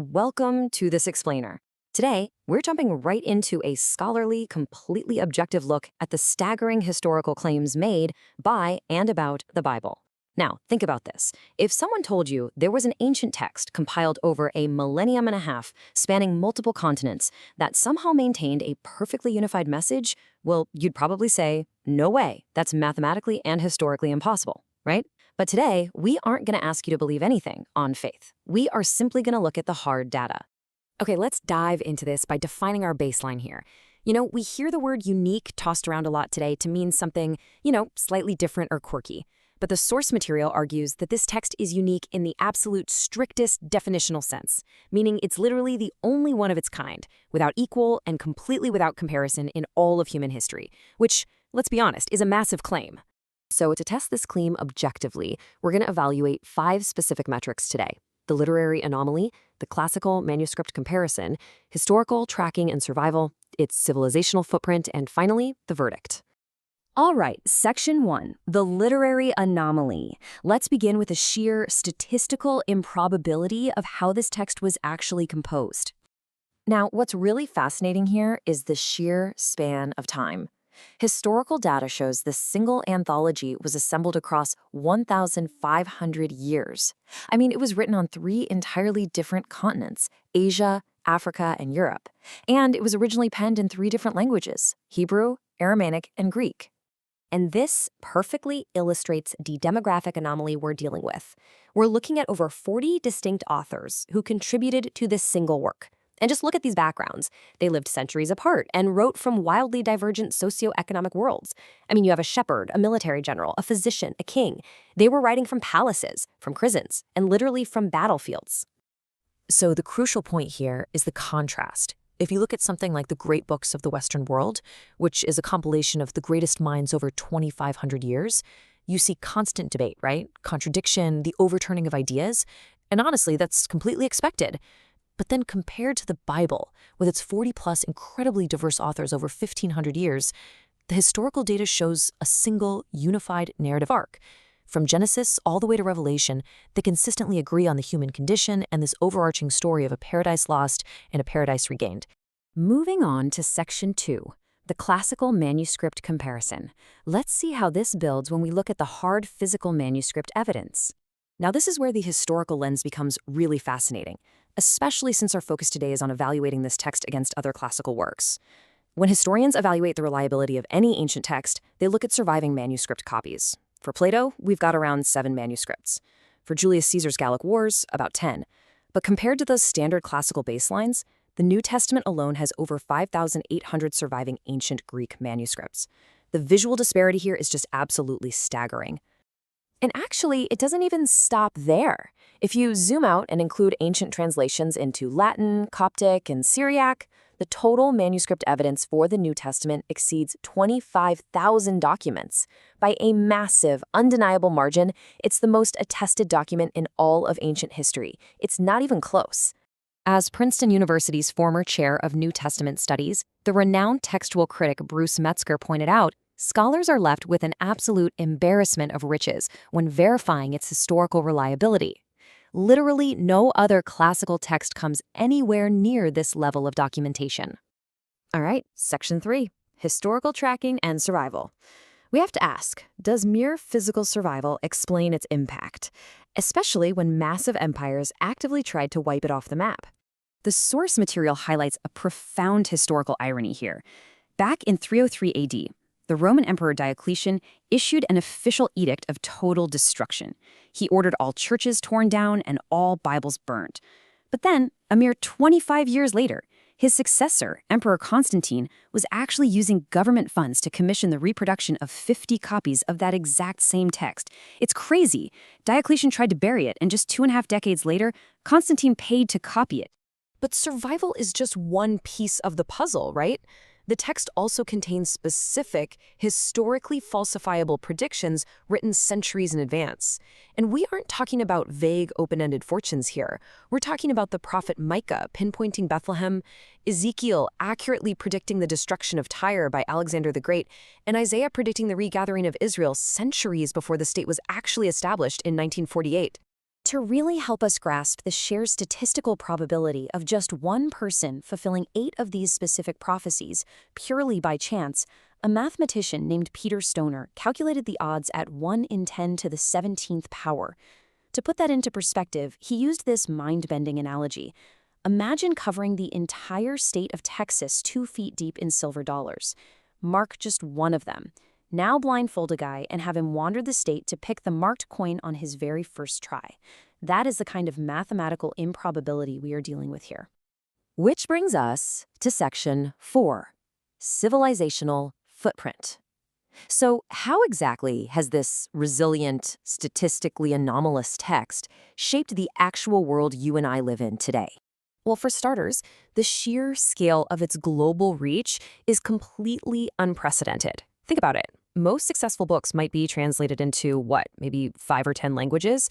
Welcome to This Explainer. Today, we're jumping right into a scholarly, completely objective look at the staggering historical claims made by and about the Bible. Now, think about this. If someone told you there was an ancient text compiled over a millennium and a half, spanning multiple continents, that somehow maintained a perfectly unified message, well, you'd probably say, no way, that's mathematically and historically impossible, right? But today, we aren't going to ask you to believe anything on faith. We are simply going to look at the hard data. Okay, let's dive into this by defining our baseline here. We hear the word unique tossed around a lot today to mean something, slightly different or quirky. But the source material argues that this text is unique in the absolute strictest definitional sense, meaning it's literally the only one of its kind, without equal and completely without comparison in all of human history, which, let's be honest, is a massive claim. So to test this claim objectively, we're going to evaluate 5 specific metrics today: the literary anomaly, the classical manuscript comparison, historical tracking and survival, its civilizational footprint, and finally, the verdict. All right, Section 1, the literary anomaly. Let's begin with a sheer statistical improbability of how this text was actually composed. Now, what's really fascinating here is the sheer span of time. Historical data shows this single anthology was assembled across 1,500 years. I mean, it was written on 3 entirely different continents: Asia, Africa, and Europe. And it was originally penned in 3 different languages: Hebrew, Aramaic, and Greek. And this perfectly illustrates the demographic anomaly we're dealing with. We're looking at over 40 distinct authors who contributed to this single work. And just look at these backgrounds. They lived centuries apart and wrote from wildly divergent socioeconomic worlds. I mean, you have a shepherd, a military general, a physician, a king. They were writing from palaces, from prisons, and literally from battlefields. So the crucial point here is the contrast. If you look at something like the Great Books of the Western World, which is a compilation of the greatest minds over 2,500 years, you see constant debate, right? Contradiction, the overturning of ideas. And honestly, that's completely expected. But then compared to the Bible, with its 40-plus incredibly diverse authors over 1,500 years, the historical data shows a single, unified narrative arc. From Genesis all the way to Revelation, they consistently agree on the human condition and this overarching story of a paradise lost and a paradise regained. Moving on to Section 2, the classical manuscript comparison. Let's see how this builds when we look at the hard physical manuscript evidence. Now, this is where the historical lens becomes really fascinating, especially since our focus today is on evaluating this text against other classical works. When historians evaluate the reliability of any ancient text, they look at surviving manuscript copies. For Plato, we've got around 7 manuscripts. For Julius Caesar's Gallic Wars, about 10. But compared to those standard classical baselines, the New Testament alone has over 5,800 surviving ancient Greek manuscripts. The visual disparity here is just absolutely staggering. And actually, it doesn't even stop there. If you zoom out and include ancient translations into Latin, Coptic, and Syriac, the total manuscript evidence for the New Testament exceeds 25,000 documents. By a massive, undeniable margin, it's the most attested document in all of ancient history. It's not even close. As Princeton University's former chair of New Testament studies, the renowned textual critic Bruce Metzger pointed out, scholars are left with an absolute embarrassment of riches when verifying its historical reliability. Literally no other classical text comes anywhere near this level of documentation. All right, Section 3, historical tracking and survival. We have to ask, does mere physical survival explain its impact, especially when massive empires actively tried to wipe it off the map? The source material highlights a profound historical irony here. Back in 303 AD, the Roman Emperor Diocletian issued an official edict of total destruction. He ordered all churches torn down and all Bibles burned. But then, a mere 25 years later, his successor, Emperor Constantine, was actually using government funds to commission the reproduction of 50 copies of that exact same text. It's crazy. Diocletian tried to bury it, and just 2.5 decades later, Constantine paid to copy it. But survival is just one piece of the puzzle, right? The text also contains specific, historically falsifiable predictions written centuries in advance. And we aren't talking about vague, open-ended fortunes here. We're talking about the prophet Micah pinpointing Bethlehem, Ezekiel accurately predicting the destruction of Tyre by Alexander the Great, and Isaiah predicting the regathering of Israel centuries before the state was actually established in 1948. To really help us grasp the sheer statistical probability of just one person fulfilling 8 of these specific prophecies purely by chance, a mathematician named Peter Stoner calculated the odds at 1 in 10 to the 17th power. To put that into perspective, he used this mind-bending analogy. Imagine covering the entire state of Texas 2 feet deep in silver dollars. Mark just one of them. Now blindfold a guy and have him wander the state to pick the marked coin on his very first try. That is the kind of mathematical improbability we are dealing with here. Which brings us to section 4, civilizational footprint. So how exactly has this resilient, statistically anomalous text shaped the actual world you and I live in today? Well, for starters, the sheer scale of its global reach is completely unprecedented. Think about it. Most successful books might be translated into, maybe 5 or 10 languages?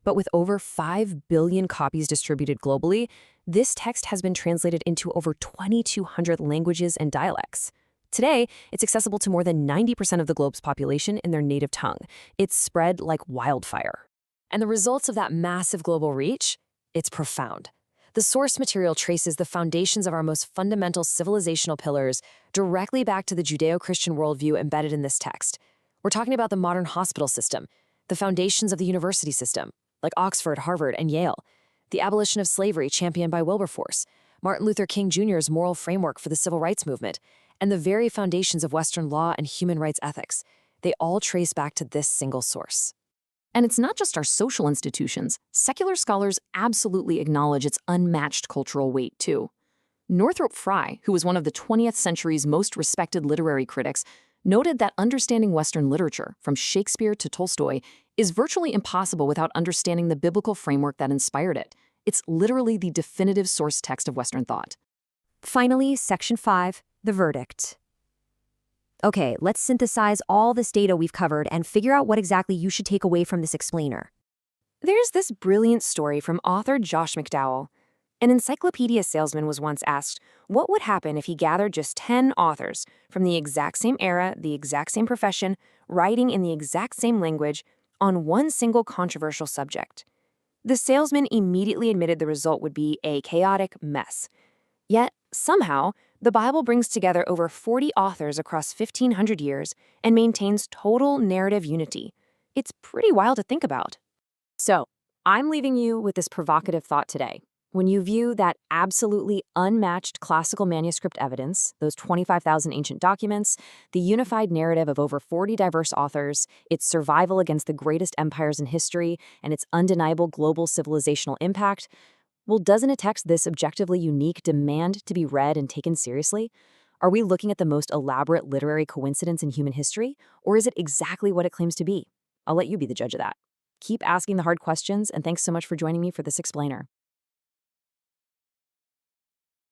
But with over 5 billion copies distributed globally, this text has been translated into over 2,200 languages and dialects. Today, it's accessible to more than 90% of the globe's population in their native tongue. It's spread like wildfire. And the results of that massive global reach? It's profound. The source material traces the foundations of our most fundamental civilizational pillars directly back to the Judeo-Christian worldview embedded in this text. We're talking about the modern hospital system, the foundations of the university system, like Oxford, Harvard, and Yale, the abolition of slavery championed by Wilberforce, Martin Luther King Jr.'s moral framework for the civil rights movement, and the very foundations of Western law and human rights ethics. They all trace back to this single source. And it's not just our social institutions. Secular scholars absolutely acknowledge its unmatched cultural weight, too. Northrop Frye, who was one of the 20th century's most respected literary critics, noted that understanding Western literature, from Shakespeare to Tolstoy, is virtually impossible without understanding the biblical framework that inspired it. It's literally the definitive source text of Western thought. Finally, section 5, the verdict. Okay, let's synthesize all this data we've covered and figure out what exactly you should take away from this explainer. There's this brilliant story from author Josh McDowell. An encyclopedia salesman was once asked what would happen if he gathered just 10 authors from the exact same era, the exact same profession, writing in the exact same language, on one single controversial subject. The salesman immediately admitted the result would be a chaotic mess. Yet, somehow, the Bible brings together over 40 authors across 1,500 years and maintains total narrative unity. It's pretty wild to think about. So, I'm leaving you with this provocative thought today. When you view that absolutely unmatched classical manuscript evidence, those 25,000 ancient documents, the unified narrative of over 40 diverse authors, its survival against the greatest empires in history, and its undeniable global civilizational impact, well, doesn't a text this objectively unique demand to be read and taken seriously? Are we looking at the most elaborate literary coincidence in human history, or is it exactly what it claims to be? I'll let you be the judge of that. Keep asking the hard questions, and thanks so much for joining me for this explainer.